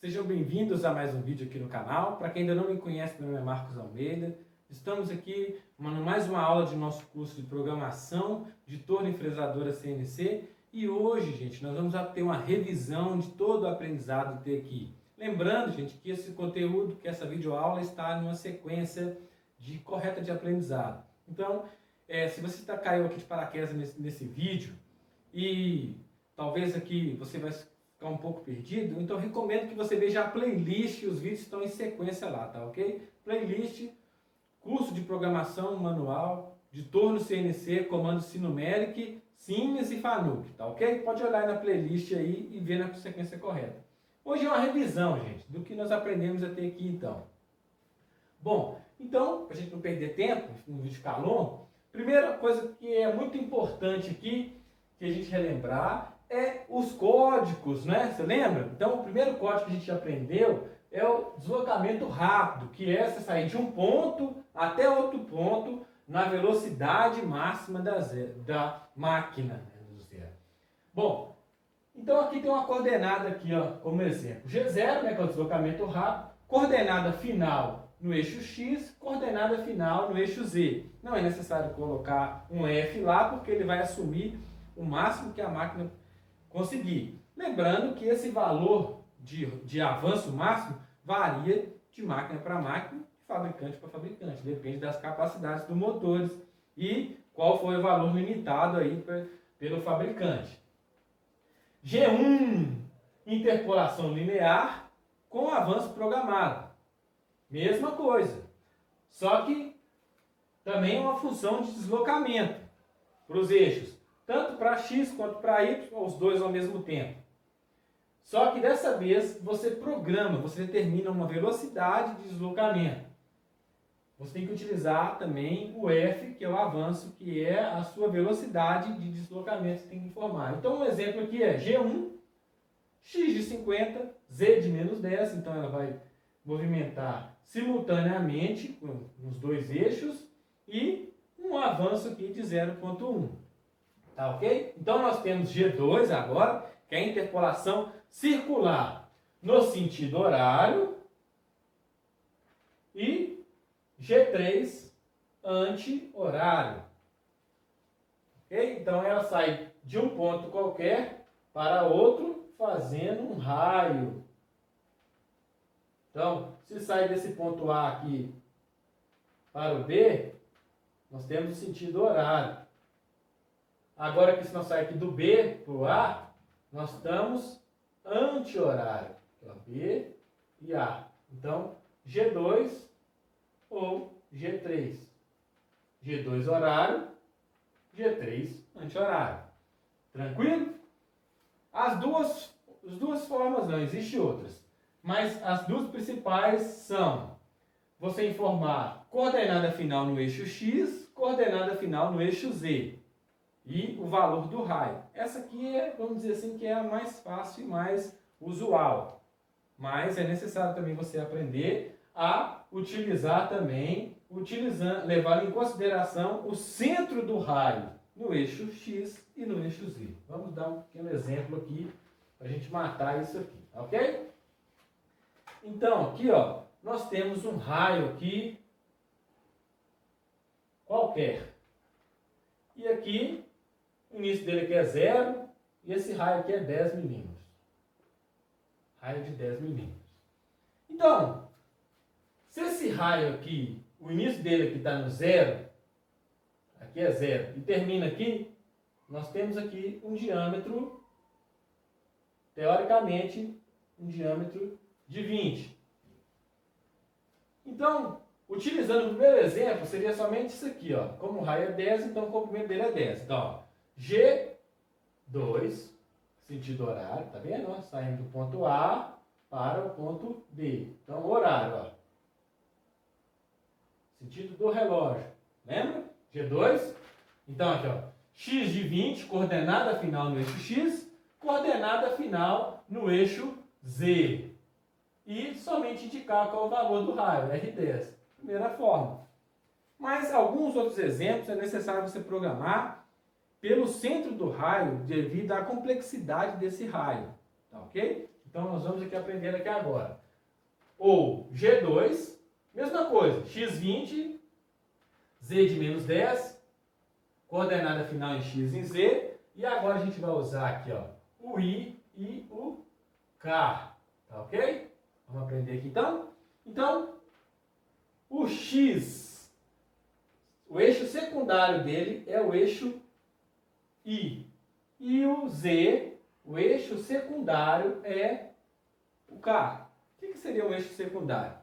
Sejam bem-vindos a mais um vídeo aqui no canal. Para quem ainda não me conhece, meu nome é Marcos Almeida. Estamos aqui em mais uma aula de nosso curso de programação de torno e fresadora CNC. E hoje, gente, nós vamos ter uma revisão de todo o aprendizado até aqui. Lembrando, gente, que esse conteúdo, que essa videoaula está numa sequência correta de aprendizado. Então, se você caiu aqui de paraquedas nesse vídeo e talvez aqui você vai ficar um pouco perdido, então eu recomendo que você veja a playlist, os vídeos estão em sequência lá, tá ok? Playlist, curso de programação manual, de torno CNC, comando Sinumeric, Siemens e Fanuc, tá ok? Pode olhar na playlist aí e ver na sequência correta. Hoje é uma revisão, gente, do que nós aprendemos até aqui então. Bom, então, para a gente não perder tempo, no vídeo ficar longo, primeira coisa que é muito importante aqui, que a gente relembrar, é os códigos, né? Você lembra? Então, o primeiro código que a gente aprendeu é o deslocamento rápido, que é você sair de um ponto até outro ponto na velocidade máxima da máquina, né, do zero. Bom, então aqui tem uma coordenada aqui, ó, como exemplo. G0, né, que é o deslocamento rápido, coordenada final no eixo X, coordenada final no eixo Z. Não é necessário colocar um F lá, porque ele vai assumir o máximo que a máquina conseguir. Lembrando que esse valor de avanço máximo varia de máquina para máquina, de fabricante para fabricante. Depende das capacidades dos motores e qual foi o valor limitado aí pelo fabricante. G1, interpolação linear com avanço programado. Mesma coisa. Só que também é uma função de deslocamento para os eixos. Tanto para X quanto para Y, os dois ao mesmo tempo. Só que dessa vez você programa, você determina uma velocidade de deslocamento. Você tem que utilizar também o F, que é o avanço, que é a sua velocidade de deslocamento que você tem que informar. Então um exemplo aqui é G1, X de 50, Z de menos 10, então ela vai movimentar simultaneamente nos dois eixos e um avanço aqui de 0,1. Tá ok? Então nós temos G2 agora, que é a interpolação circular no sentido horário, e G3 anti-horário. Ok? Então ela sai de um ponto qualquer para outro, fazendo um raio. Então, se sai desse ponto A aqui para o B, nós temos o sentido horário. Agora que se nós sair aqui do B para o A, nós estamos anti-horário. Então, B e A. Então, G2 ou G3. G2 horário, G3 anti-horário. Tranquilo? As duas formas, não existem outras. Mas as duas principais são você informar coordenada final no eixo X, coordenada final no eixo Z. E o valor do raio. Essa aqui é, vamos dizer assim, que é a mais fácil e mais usual. Mas é necessário também você aprender a utilizar também, levando em consideração o centro do raio no eixo X e no eixo Z. Vamos dar um pequeno exemplo aqui para a gente matar isso aqui, ok? Então, aqui, ó, nós temos um raio aqui qualquer. E aqui, o início dele aqui é 0, e esse raio aqui é 10 milímetros. Raio de 10 milímetros. Então, se esse raio aqui, o início dele aqui está no 0, aqui é 0, e termina aqui, nós temos aqui um diâmetro, teoricamente, um diâmetro de 20. Então, utilizando o primeiro exemplo, seria somente isso aqui, ó. Como o raio é 10, então o comprimento dele é 10. Então, ó, G2, sentido horário, tá vendo? Ó? Saindo do ponto A para o ponto B. Então, horário, ó. Sentido do relógio. Lembra? G2. Então, aqui, ó. X de 20, coordenada final no eixo X, coordenada final no eixo Z. E somente indicar qual é o valor do raio, R10. Primeira forma. Mas alguns outros exemplos é necessário você programar pelo centro do raio devido à complexidade desse raio. Tá ok? Então nós vamos aqui aprender aqui agora. Ou G2, mesma coisa, x20, z de menos 10, coordenada final em x em z, e agora a gente vai usar aqui, ó, o i e o k, tá ok? Vamos aprender aqui então? Então, o x, o eixo secundário dele é o eixo i, e o z, o eixo secundário é o k. O que seria um eixo secundário?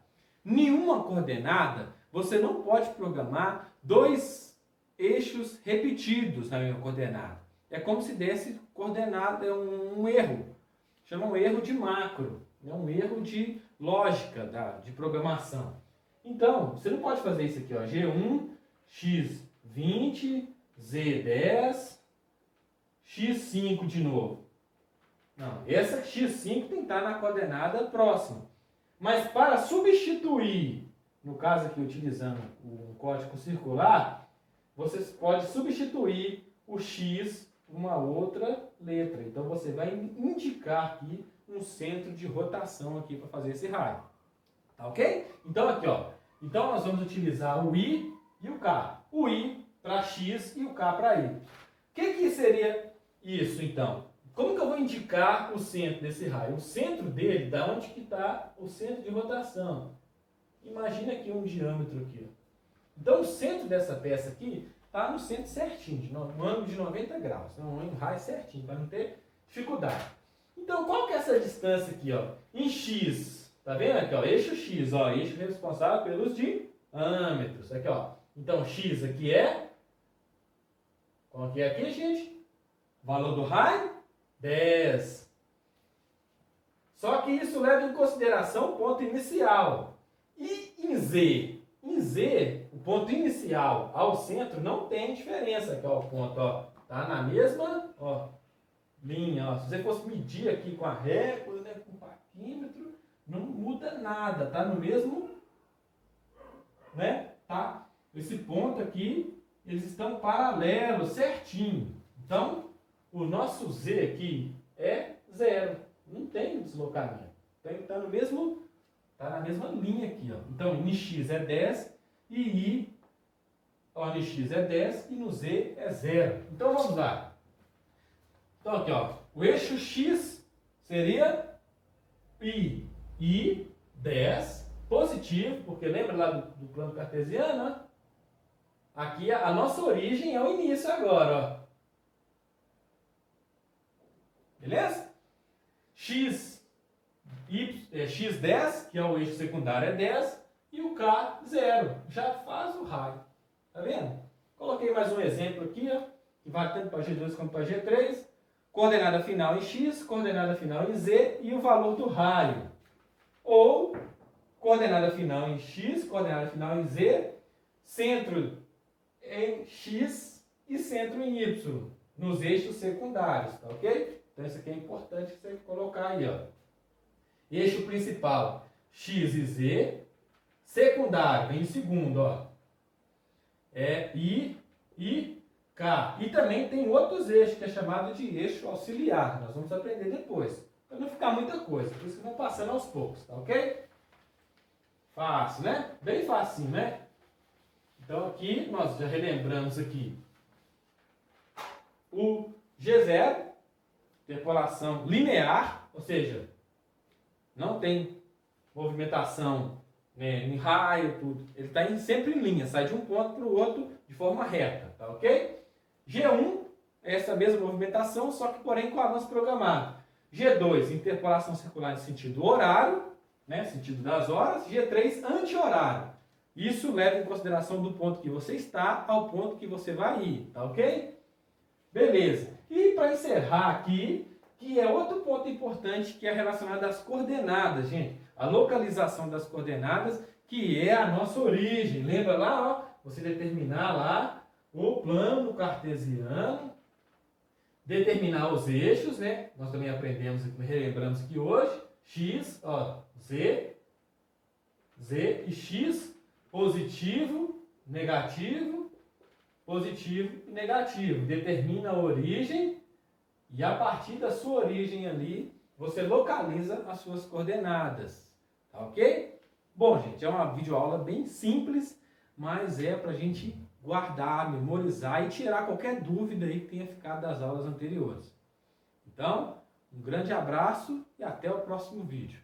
Nenhuma coordenada, você não pode programar dois eixos repetidos na mesma coordenada. É como se desse coordenada, um erro. Chama um erro de macro, é um erro de lógica, de programação. Então, você não pode fazer isso aqui, ó, G1, x20, z10, x5 de novo. Não, essa x5 tem que estar na coordenada próxima. Mas para substituir, no caso aqui utilizando o código circular, você pode substituir o x por uma outra letra. Então você vai indicar aqui um centro de rotação aqui para fazer esse raio. Tá ok? Então aqui, ó. Então nós vamos utilizar o i e o k. O i para x e o k para y. O que seria isso então? Como que eu vou indicar o centro desse raio? O centro dele, da onde que está o centro de rotação? Imagina aqui um diâmetro aqui. Então o centro dessa peça aqui está no centro certinho, no ângulo de 90 graus. Então um raio certinho, para não ter dificuldade. Então qual que é essa distância aqui, ó? Em x, tá vendo aqui, ó? Eixo x, ó, eixo responsável pelos diâmetros. Aqui, ó. Então x aqui é... Qual que é aqui, gente? Valor do raio? 10. Só que isso leva em consideração o ponto inicial. E em Z? Em Z, o ponto inicial ao centro não tem diferença. Aqui, ó, o ponto, ó, tá na mesma, ó, linha. Ó. Se você fosse medir aqui com a régua, né, com o paquímetro, não muda nada. Tá no mesmo, né? Tá? Esse ponto aqui, eles estão paralelos, certinho. Então, o nosso z aqui é 0. Não tem deslocamento. Está no mesmo, tá na mesma linha aqui, ó. Então, em x é 10 e i, ó, em x é 10 e no z é 0. Então, vamos lá. Então, aqui, ó, o eixo x seria i, 10, positivo, porque lembra lá do plano cartesiano, ó? Aqui a nossa origem é o início agora, ó. Beleza? x10, que é o eixo secundário, é 10, e o k, 0. Já faz o raio. Tá vendo? Coloquei mais um exemplo aqui, ó, que vai tanto para G2 como para G3. Coordenada final em x, coordenada final em z e o valor do raio. Ou coordenada final em x, coordenada final em z, centro em x e centro em y, nos eixos secundários, tá ok? Então isso aqui é importante você colocar aí, ó. Eixo principal, x e z. Secundário, vem em segundo, ó. É i e k. E também tem outros eixos, que é chamado de eixo auxiliar. Nós vamos aprender depois. Para não ficar muita coisa, por isso que eu vou passando aos poucos, tá ok? Fácil, né? Bem facinho, né? Então aqui, nós já relembramos aqui o G0, interpolação linear, ou seja, não tem movimentação, né, em raio, tudo. Ele está sempre em linha, sai de um ponto para o outro de forma reta, tá ok? G1 é essa mesma movimentação, só que porém com avanço programado. G2, interpolação circular em sentido horário, né, sentido das horas. G3, anti-horário. Isso leva em consideração do ponto que você está ao ponto que você vai ir, tá ok? Beleza. E para encerrar aqui, que é outro ponto importante que é relacionado às coordenadas, gente. A localização das coordenadas, que é a nossa origem. Lembra lá, ó, você determinar lá o plano cartesiano, determinar os eixos, né? Nós também aprendemos, relembramos aqui hoje, x, ó, z e x, positivo, negativo, positivo e negativo. Determina a origem e a partir da sua origem ali, você localiza as suas coordenadas, tá ok? Bom, gente, é uma videoaula bem simples, mas é para a gente guardar, memorizar e tirar qualquer dúvida aí que tenha ficado das aulas anteriores. Então, um grande abraço e até o próximo vídeo.